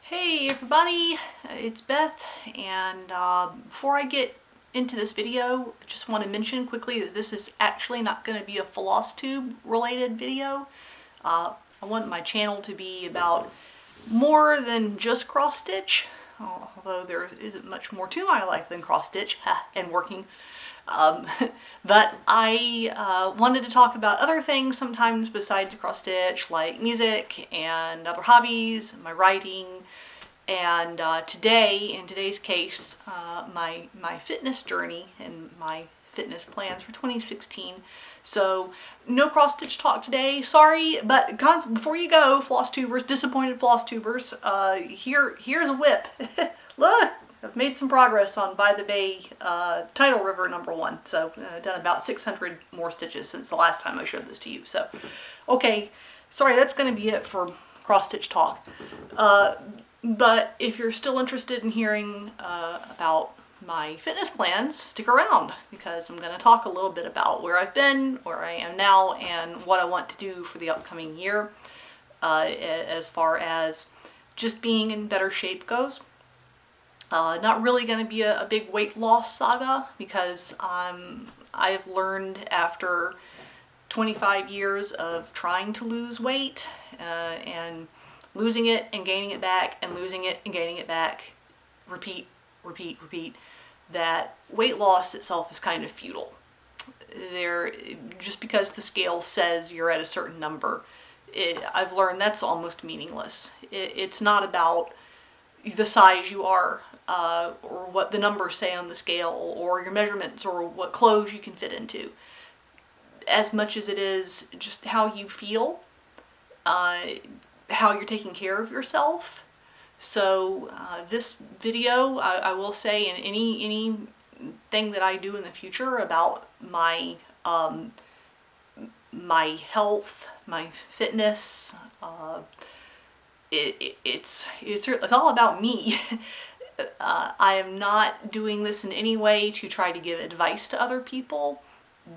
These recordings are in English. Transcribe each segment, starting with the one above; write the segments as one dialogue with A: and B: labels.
A: Hey everybody, it's Beth, and before I get into this video, I just want to mention quickly that this is actually not going to be a FlossTube related video. I want my channel to be about more than just cross stitch, although there isn't much more to my life than cross stitch and working. Um, but I wanted to talk about other things sometimes besides cross stitch, like music and other hobbies, my writing, and today, in today's case, my fitness journey and my fitness plans for 2016. So no cross stitch talk today, sorry, but before you go, floss tubers, disappointed floss tubers, here's a whip. Look! I've made some progress on By the Bay Tidal River #1, so I've done about 600 more stitches since the last time I showed this to you. So, okay, sorry, that's going to be it for cross-stitch talk. But if you're still interested in hearing about my fitness plans, stick around, because I'm going to talk a little bit about where I've been, where I am now, and what I want to do for the upcoming year as far as just being in better shape goes. Not really going to be a big weight loss saga, because I've learned after 25 years of trying to lose weight and losing it and gaining it back and losing it and gaining it back, repeat, that weight loss itself is kind of futile. Just because the scale says you're at a certain number, I've learned that's almost meaningless. It's not about the size you are, or what the numbers say on the scale, or your measurements, or what clothes you can fit into, as much as it is just how you feel, how you're taking care of yourself. So this video, I will say, in anything that I do in the future about my my health, my fitness, it's all about me. I am not doing this in any way to try to give advice to other people.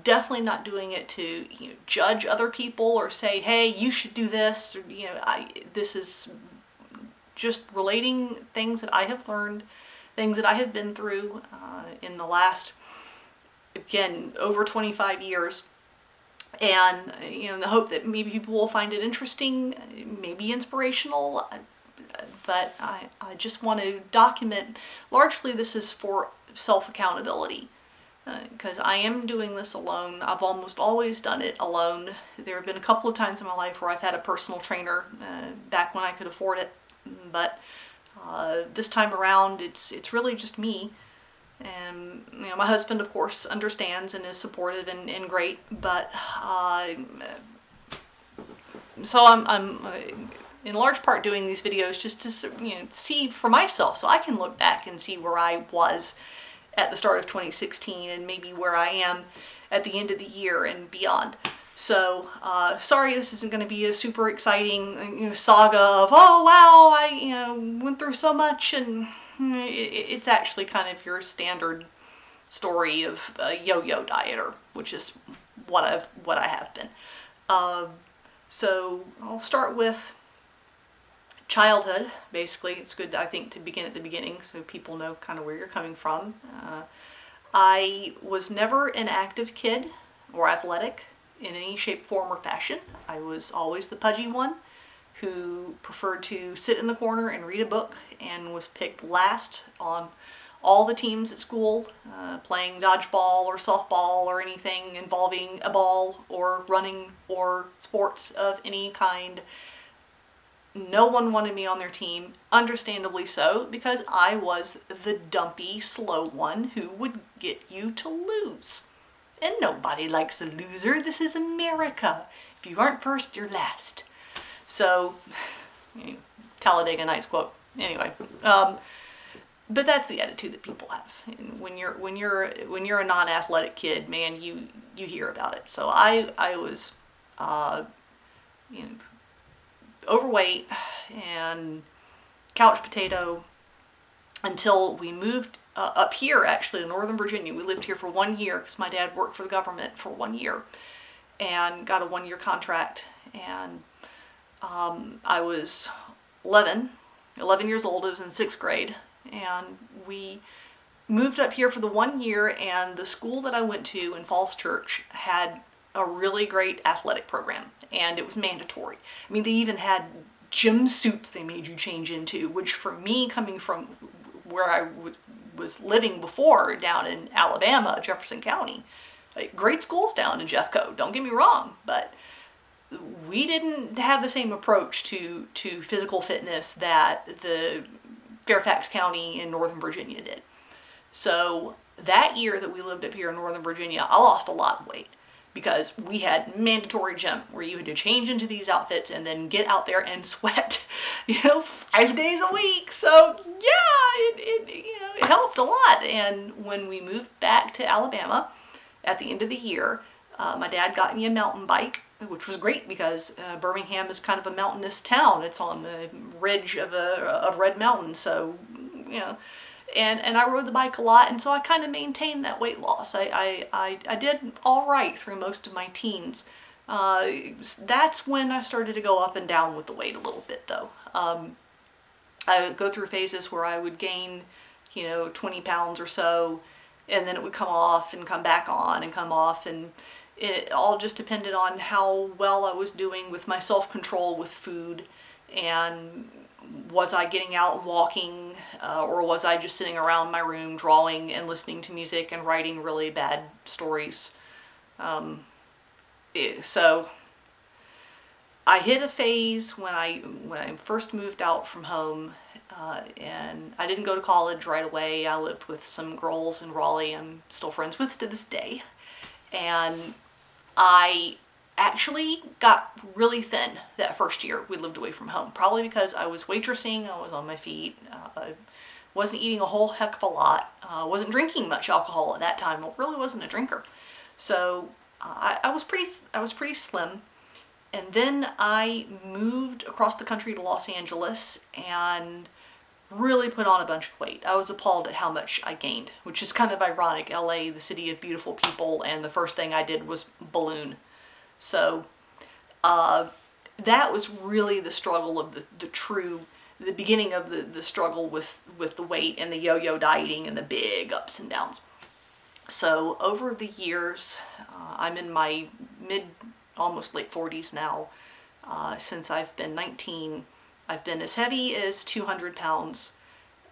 A: Definitely not doing it to judge other people or say, hey, you should do this. Or, this is just relating things that I have learned, things that I have been through in the last, again, over 25 years. And, in the hope that maybe people will find it interesting, maybe inspirational. But I just want to document, largely this is for self-accountability. Because I am doing this alone. I've almost always done it alone. There have been a couple of times in my life where I've had a personal trainer back when I could afford it, but this time around it's really just me. And my husband, of course, understands and is supportive and great, but so I'm in large part doing these videos just to see for myself, so I can look back and see where I was at the start of 2016 and maybe where I am at the end of the year and beyond. So sorry this isn't going to be a super exciting saga of, oh wow, I went through so much, and it's actually kind of your standard story of a yo-yo dieter, which is what I have been. So I'll start with childhood. Basically, it's good, I think, to begin at the beginning so people know kind of where you're coming from. I was never an active kid or athletic in any shape, form, or fashion. I was always the pudgy one who preferred to sit in the corner and read a book, and was picked last on all the teams at school, playing dodgeball or softball or anything involving a ball or running or sports of any kind. No one wanted me on their team, understandably so, because I was the dumpy, slow one who would get you to lose. And nobody likes a loser. This is America. If you aren't first, you're last. So, Talladega Nights quote. Anyway, but that's the attitude that people have. And when you're a non-athletic kid, man, you hear about it. So I was, overweight and couch potato until we moved up here, actually, to Northern Virginia. We lived here for 1 year because my dad worked for the government for 1 year and got a 1-year contract. And I was 11 11 years old. It was in 6th grade. And we moved up here for the 1 year, and the school that I went to in Falls Church had a really great athletic program, and it was mandatory. I mean, they even had gym suits they made you change into, which for me, coming from where I was living before down in Alabama, Jefferson County, like, great schools down in Jeffco, don't get me wrong, but we didn't have the same approach to physical fitness that the Fairfax County in Northern Virginia did. So that year that we lived up here in Northern Virginia, I lost a lot of weight because we had mandatory gym where you had to change into these outfits and then get out there and sweat, 5 days a week. So yeah, it helped a lot. And when we moved back to Alabama at the end of the year, my dad got me a mountain bike, which was great because Birmingham is kind of a mountainous town. It's on the ridge of Red Mountain, so And I rode the bike a lot, and so I kind of maintained that weight loss. I did all right through most of my teens. That's when I started to go up and down with the weight a little bit, though. I would go through phases where I would gain, 20 pounds or so, and then it would come off and come back on and come off, and it all just depended on how well I was doing with my self-control with food, and was I getting out and walking, or was I just sitting around my room drawing and listening to music and writing really bad stories? So I hit a phase when I first moved out from home, and I didn't go to college right away. I lived with some girls in Raleigh I'm still friends with to this day, and I actually got really thin that first year we lived away from home, probably because I was waitressing, I was on my feet, I wasn't eating a whole heck of a lot, wasn't drinking much alcohol at that time, I really wasn't a drinker. So I was pretty slim, and then I moved across the country to Los Angeles and really put on a bunch of weight. I was appalled at how much I gained, which is kind of ironic. LA, the city of beautiful people, and the first thing I did was balloon. So that was really the struggle of the beginning of the struggle with the weight and the yo-yo dieting and the big ups and downs. So over the years, I'm in my almost late 40s now. Since I've been 19, I've been as heavy as 200 pounds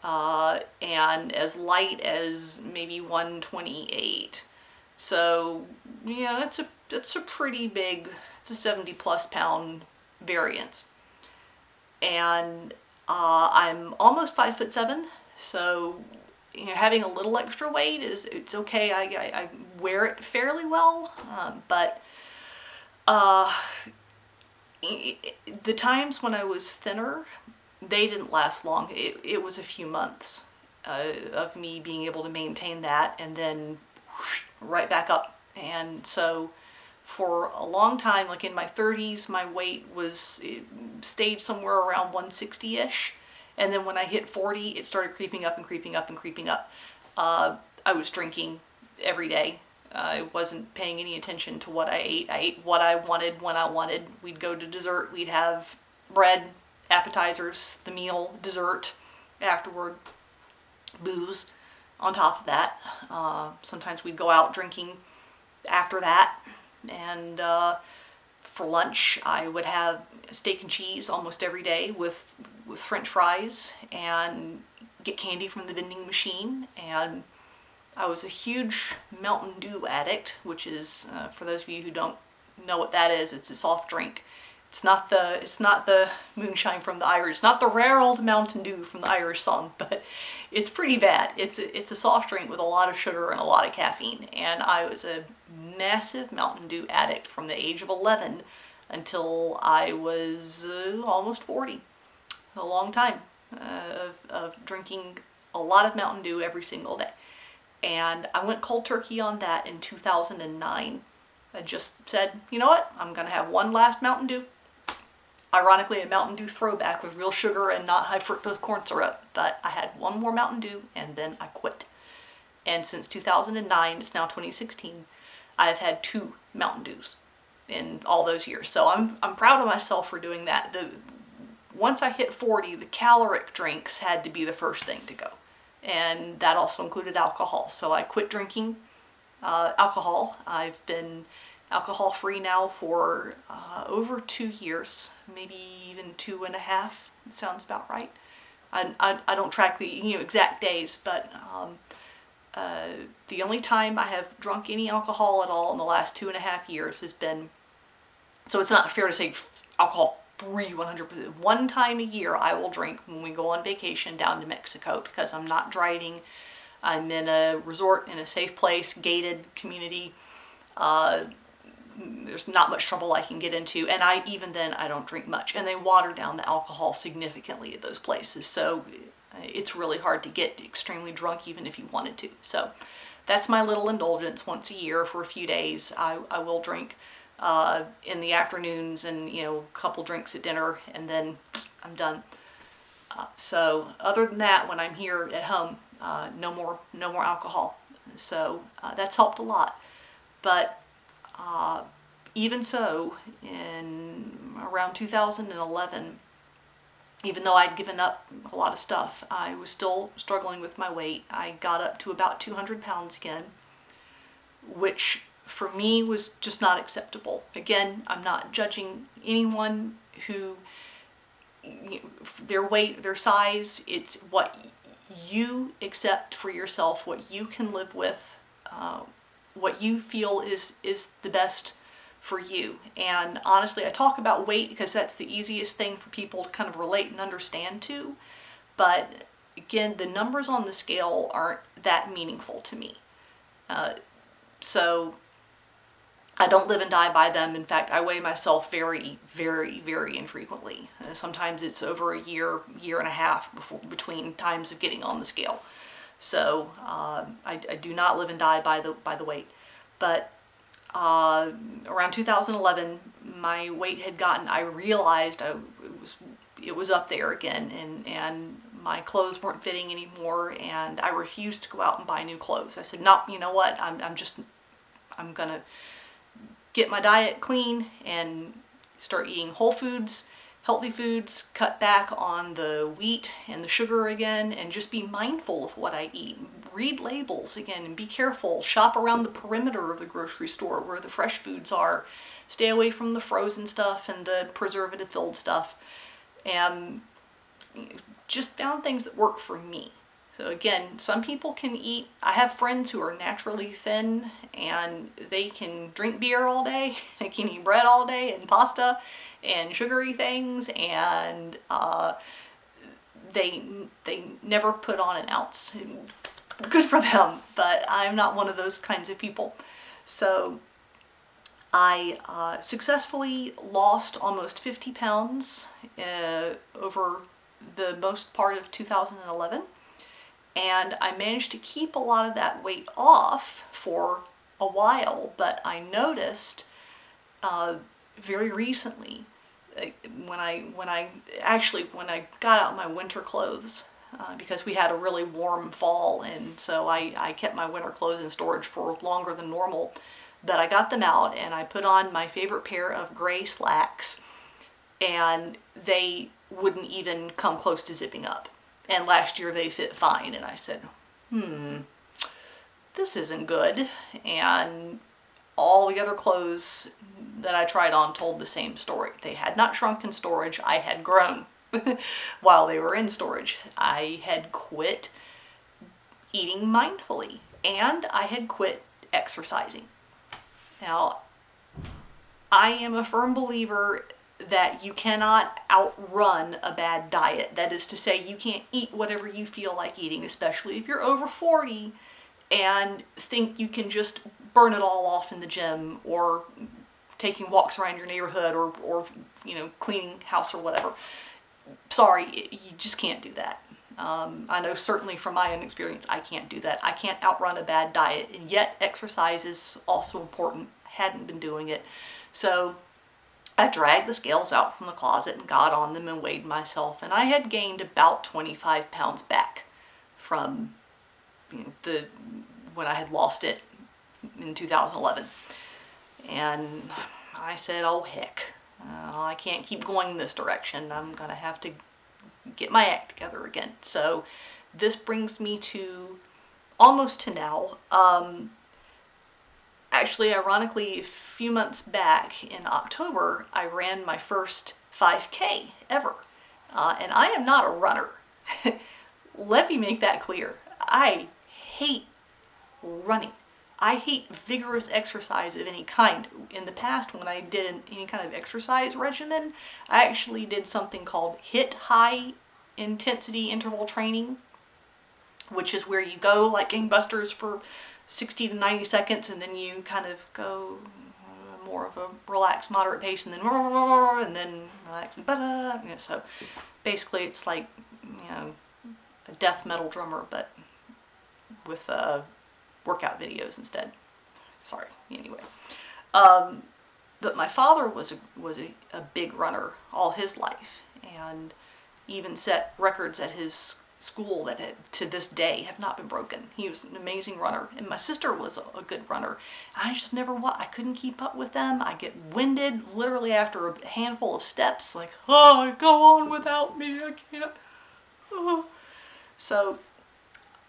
A: and as light as maybe 128. So yeah, it's a pretty big, it's a 70 plus pound variance. And I'm almost 5'7", so having a little extra weight it's okay. I wear it fairly well, but the times when I was thinner, they didn't last long. It was a few months of me being able to maintain that, and then right back up. And so for a long time, like in my 30s, my weight stayed somewhere around 160-ish. And then when I hit 40, it started creeping up and creeping up and creeping up. I was drinking every day. I wasn't paying any attention to what I ate. I ate what I wanted when I wanted. We'd go to dessert. We'd have bread, appetizers, the meal, dessert, afterward, booze on top of that. Sometimes we'd go out drinking after that. And for lunch, I would have steak and cheese almost every day with French fries, and get candy from the vending machine. And I was a huge Mountain Dew addict, which is, for those of you who don't know what that is, it's a soft drink. It's not the moonshine from the Irish. It's not the rare old Mountain Dew from the Irish song, but it's pretty bad. It's a soft drink with a lot of sugar and a lot of caffeine. And I was a massive Mountain Dew addict from the age of 11 until I was almost 40. A long time of drinking a lot of Mountain Dew every single day. And I went cold turkey on that in 2009. I just said, you know what, I'm going to have one last Mountain Dew. Ironically, a Mountain Dew throwback with real sugar and not high fructose corn syrup. But I had one more Mountain Dew and then I quit. And since 2009, it's now 2016, I've had 2 Mountain Dews in all those years. So I'm proud of myself for doing that. once I hit 40, the caloric drinks had to be the first thing to go. And that also included alcohol. So I quit drinking alcohol. I've been alcohol free now for over 2 years, maybe even 2.5. It sounds about right. I don't track the exact days, but the only time I have drunk any alcohol at all in the last 2.5 years has been, so it's not fair to say alcohol free 100%. One time a year I will drink when we go on vacation down to Mexico, because I'm not driving. I'm in a resort in a safe place, gated community. There's not much trouble I can get into, and even then I don't drink much, and they water down the alcohol significantly at those places, so it's really hard to get extremely drunk even if you wanted to. So that's my little indulgence. Once a year for a few days I will drink in the afternoons, and a couple drinks at dinner, and then I'm done. So other than that, when I'm here at home, no more alcohol. So that's helped a lot. But even so, in around 2011, even though I'd given up a lot of stuff, I was still struggling with my weight. I got up to about 200 pounds again, which for me was just not acceptable. Again, I'm not judging anyone who, their weight, their size. It's what you accept for yourself, what you can live with, what you feel is the best for you. And honestly, I talk about weight because that's the easiest thing for people to kind of relate and understand to. But again, the numbers on the scale aren't that meaningful to me. So I don't live and die by them. In fact, I weigh myself very, very, very infrequently. Sometimes it's over a year and a half between times of getting on the scale. So I do not live and die by the weight. But around 2011, my weight had gotten, I realized it was up there again, and my clothes weren't fitting anymore, and I refused to go out and buy new clothes. I said, no, you know what, I'm gonna get my diet clean and start eating whole foods, healthy foods, cut back on the wheat and the sugar again, and just be mindful of what I eat. Read labels again and be careful. Shop around the perimeter of the grocery store where the fresh foods are. Stay away from the frozen stuff and the preservative-filled stuff. And just found things that work for me. So again, some people can eat, I have friends who are naturally thin and they can drink beer all day, they can eat bread all day and pasta and sugary things, and they never put on an ounce. Good for them, but I'm not one of those kinds of people. So I successfully lost almost 50 pounds over the most part of 2011. And I managed to keep a lot of that weight off for a while, but I noticed very recently, when I got out my winter clothes, because we had a really warm fall, and so I kept my winter clothes in storage for longer than normal, that I got them out and I put on my favorite pair of gray slacks, and they wouldn't even come close to zipping up. And last year they fit fine, and I said, this isn't good. And all the other clothes that I tried on told the same story. They had not shrunk in storage, I had grown while they were in storage. I had quit eating mindfully, and I had quit exercising. Now, I am a firm believer that you cannot outrun a bad diet. That is to say, you can't eat whatever you feel like eating, especially if you're over 40 and think you can just burn it all off in the gym or taking walks around your neighborhood or cleaning house or whatever. Sorry, you just can't do that. I know certainly from my own experience, I can't do that. I can't outrun a bad diet, and yet exercise is also important. Hadn't been doing it. So I dragged the scales out from the closet and got on them and weighed myself, and I had gained about 25 pounds back from when I had lost it in 2011. And I said, oh heck, I can't keep going this direction. I'm gonna have to get my act together again. So this brings me to almost to now. Actually, ironically, a few months back in October, I ran my first 5K ever. And I am not a runner. Let me make that clear. I hate running. I hate vigorous exercise of any kind. In the past, when I did any kind of exercise regimen, I actually did something called HIIT, high intensity interval training, which is where you go like gangbusters for 60 to 90 seconds, and then you kind of go more of a relaxed, moderate pace, and then relax and better. So basically, it's like, a death metal drummer, but with workout videos instead. Sorry. Anyway, but my father was a big runner all his life, and even set records at his school that to this day have not been broken. He was an amazing runner, and my sister was a good runner. I just never I couldn't keep up with them. I get winded literally after a handful of steps, like, oh, go on without me, I can't. Oh. So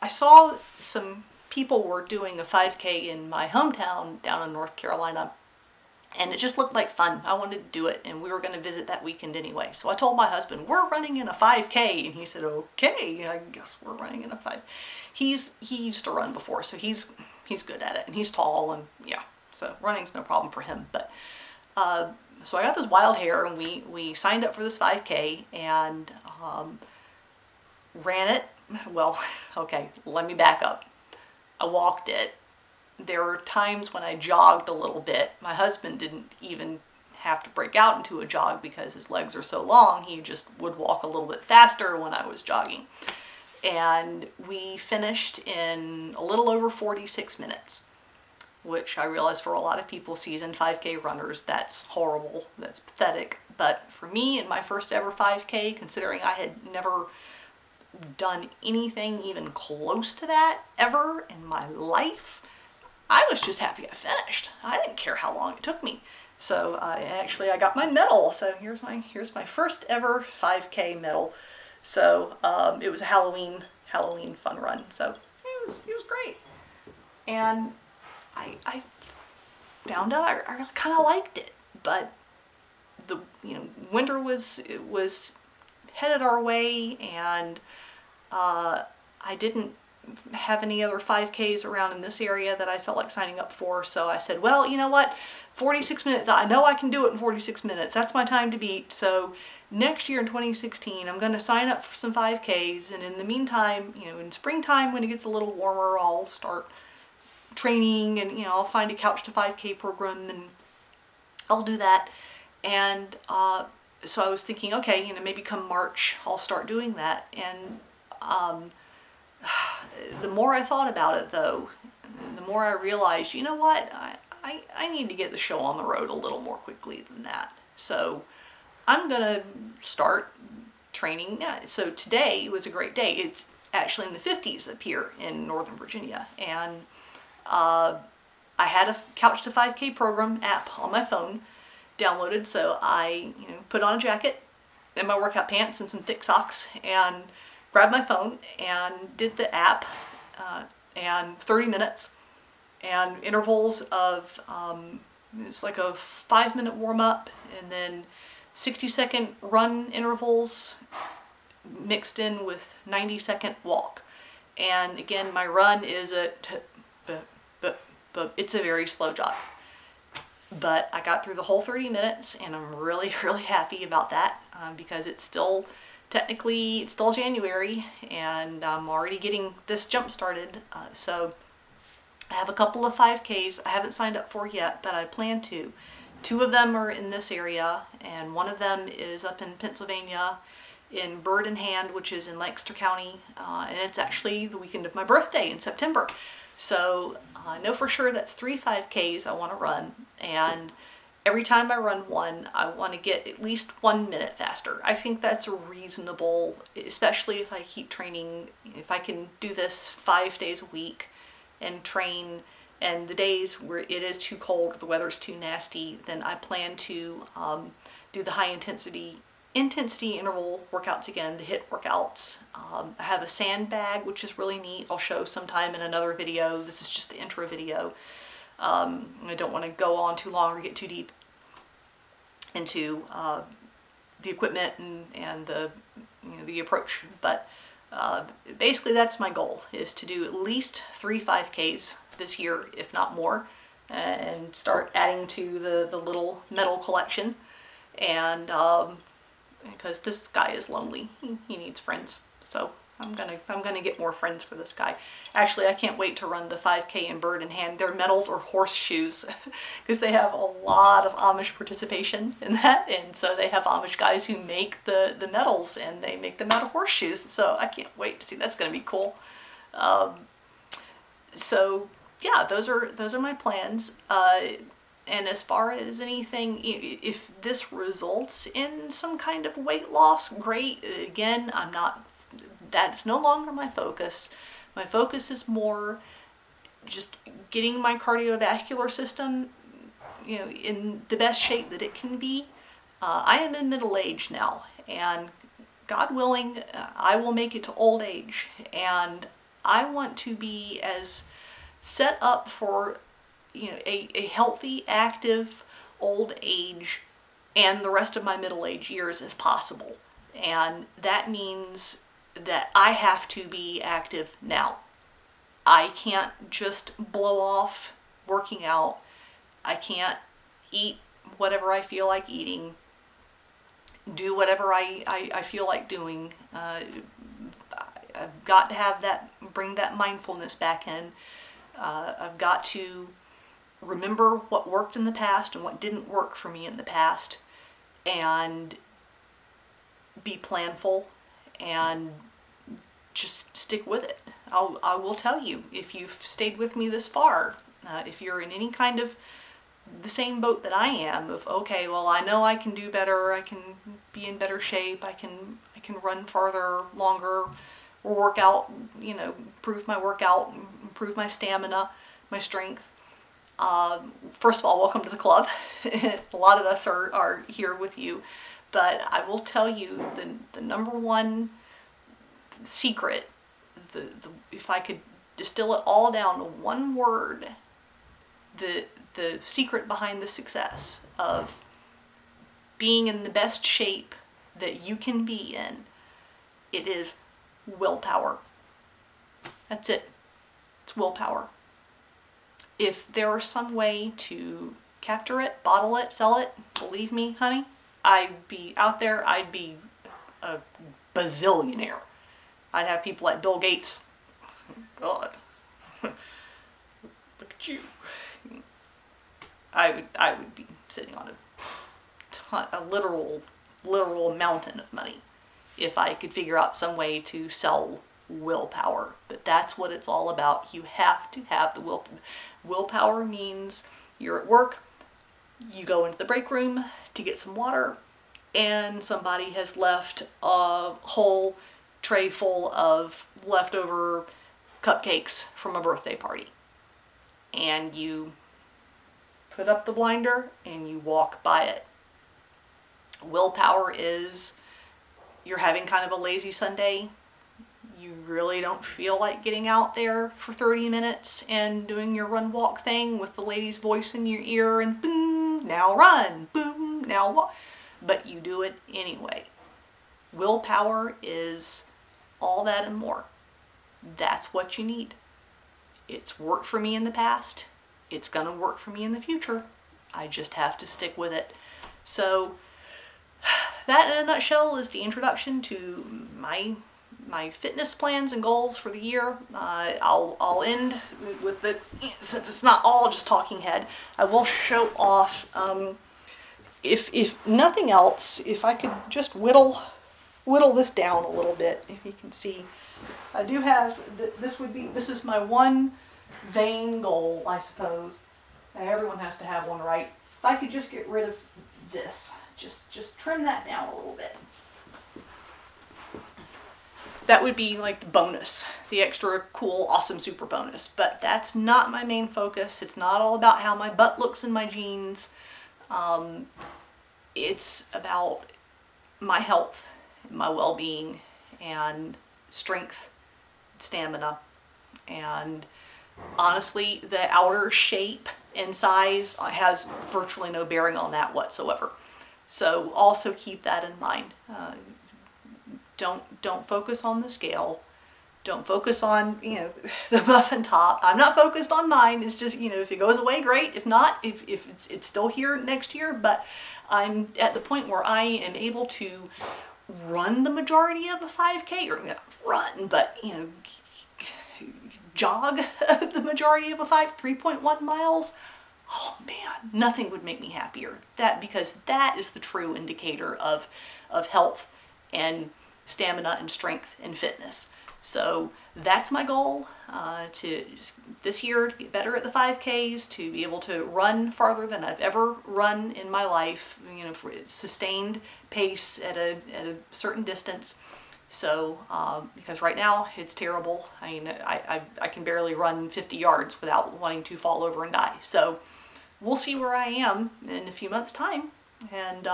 A: I saw some people were doing a 5K in my hometown down in North Carolina, and it just looked like fun. I wanted to do it, and we were going to visit that weekend anyway. So I told my husband, we're running in a 5K, and he said, okay, I guess we're running in a 5. He used to run before, so he's good at it, and he's tall, and yeah, so running's no problem for him. But so I got this wild hair, and we signed up for this 5K, and ran it. Well, okay, let me back up. I walked it. There were times when I jogged a little bit. My husband didn't even have to break out into a jog because his legs are so long. He just would walk a little bit faster when I was jogging. And we finished in a little over 46 minutes, which I realize for a lot of people, seasoned 5K runners, that's horrible, that's pathetic. But for me, in my first ever 5K, considering I had never done anything even close to that ever in my life, I was just happy I finished. I didn't care how long it took me. So I got my medal. So here's my first ever 5K medal. So it was a Halloween fun run. So it was great. And I found out I kind of liked it, but the winter was headed our way, and I didn't have any other 5Ks around in this area that I felt like signing up for. So I said, well, you know what, 46 minutes, I know I can do it in 46 minutes. That's my time to beat. So next year in 2016, I'm going to sign up for some 5Ks. And in the meantime, in springtime when it gets a little warmer, I'll start training, and, I'll find a Couch to 5K program, and I'll do that. And so I was thinking, okay, maybe come March, I'll start doing that. And the more I thought about it, though, the more I realized, you know what, I need to get the show on the road a little more quickly than that. So I'm going to start training. So today was a great day. It's actually in the 50s up here in Northern Virginia. And I had a Couch to 5K program app on my phone downloaded. So I put on a jacket and my workout pants and some thick socks, and grabbed my phone and did the app, and 30 minutes and intervals of, it's like a 5-minute warm up, and then 60-second run intervals mixed in with 90-second walk. And again, my run is it's a very slow jog. But I got through the whole 30 minutes, and I'm really, really happy about that, because it's still January, and I'm already getting this jump started. So I have a couple of 5Ks I haven't signed up for yet, but I plan to. 2 of them are in this area, and one of them is up in Pennsylvania in Bird in Hand, which is in Lancaster County, and it's actually the weekend of my birthday in September. So I know for sure that's 3 5Ks I want to run, and every time I run one, I want to get at least 1 minute faster. I think that's reasonable, especially if I keep training. If I can do this 5 days a week and train, and the days where it is too cold, the weather's too nasty, then I plan to do the high intensity interval workouts again, the HIIT workouts. I have a sandbag, which is really neat. I'll show sometime in another video. This is just the intro video. I don't want to go on too long or get too deep into the equipment and the, the approach, but basically that's my goal, is to do at least 3 5Ks this year, if not more, and start adding to the little medal collection. And because this guy is lonely, he needs friends, so I'm gonna get more friends for this guy. Actually, I can't wait to run the 5K in bird in hand. Their medals or horseshoes, because they have a lot of Amish participation in that, and so they have Amish guys who make the medals, and they make them out of horseshoes. So I can't wait to see. That's gonna be cool. So yeah, those are my plans. And as far as anything, if this results in some kind of weight loss, great. Again, that's no longer my focus. My focus is more just getting my cardiovascular system, in the best shape that it can be. I am in middle age now, and God willing, I will make it to old age, and I want to be as set up for a healthy, active old age and the rest of my middle age years as possible. And that means that I have to be active now. I can't just blow off working out. I can't eat whatever I feel like eating, do whatever I feel like doing. I've got to bring that mindfulness back in. I've got to remember what worked in the past and what didn't work for me in the past, and be planful and just stick with it. I will tell you, if you've stayed with me this far, if you're in any kind of the same boat that I am, of okay, well, I know I can do better, I can be in better shape, I can run farther, longer, or work out, improve my workout, improve my stamina, my strength. First of all, welcome to the club. A lot of us are here with you, but I will tell you the number one secret, if I could distill it all down to one word, the secret behind the success of being in the best shape that you can be in, it is willpower. That's it. It's willpower. If there were some way to capture it, bottle it, sell it, believe me, honey, I'd be out there. I'd be a bazillionaire. I'd have people like Bill Gates. God, look at you. I would be sitting on a literal mountain of money if I could figure out some way to sell willpower. But that's what it's all about. You have to have the willpower. Means you're at work, you go into the break room to get some water, and somebody has left a whole tray full of leftover cupcakes from a birthday party, and you put up the blinder and you walk by it. Willpower is you're having kind of a lazy Sunday. You really don't feel like getting out there for 30 minutes and doing your run walk thing with the lady's voice in your ear and boom, now run, boom, now walk. But you do it anyway. Willpower is all that and more. That's what you need. It's worked for me in the past. It's gonna work for me in the future. I just have to stick with it. So that in a nutshell is the introduction to my fitness plans and goals for the year. I'll end with since it's not all just talking head, I will show off, if nothing else, if I could just whittle this down a little bit, if you can see. I do have, this is my one vain goal, I suppose. And everyone has to have one, right? If I could just get rid of this, just trim that down a little bit. That would be like the bonus, the extra cool, awesome, super bonus. But that's not my main focus. It's not all about how my butt looks in my jeans. it's about my health, my well-being, and strength, stamina, and honestly, the outer shape and size has virtually no bearing on that whatsoever. So also keep that in mind. Don't focus on the scale. Don't focus on, you know, the muffin top. I'm not focused on mine. It's just, you know, if it goes away, great. If not, if it's still here next year, but I'm at the point where I am able to run the majority of a 5K, or not run, but, you know, jog the majority of a 3.1 miles. Oh man, nothing would make me happier. Because that is the true indicator of health and stamina and strength and fitness. So that's my goal, to this year to get better at the 5Ks, to be able to run farther than I've ever run in my life, you know, for sustained pace at a certain distance. So, because right now it's terrible. I mean, I can barely run 50 yards without wanting to fall over and die. So we'll see where I am in a few months' time. And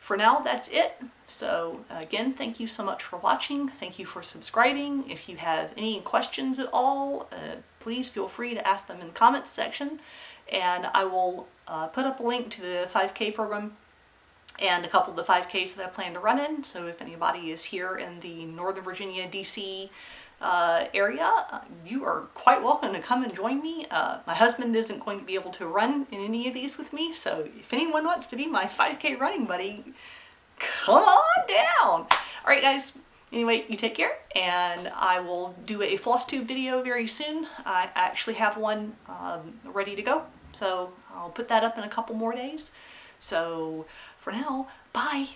A: for now, that's it. So again, thank you so much for watching. Thank you for subscribing. If you have any questions at all, please feel free to ask them in the comments section. And I will put up a link to the 5K program and a couple of the 5Ks that I plan to run in. So if anybody is here in the Northern Virginia, DC area, you are quite welcome to come and join me. My husband isn't going to be able to run in any of these with me, so if anyone wants to be my 5K running buddy, come on down. All right, guys. Anyway, you take care, and I will do a floss tube video very soon. I actually have one ready to go, so I'll put that up in a couple more days. So for now, bye.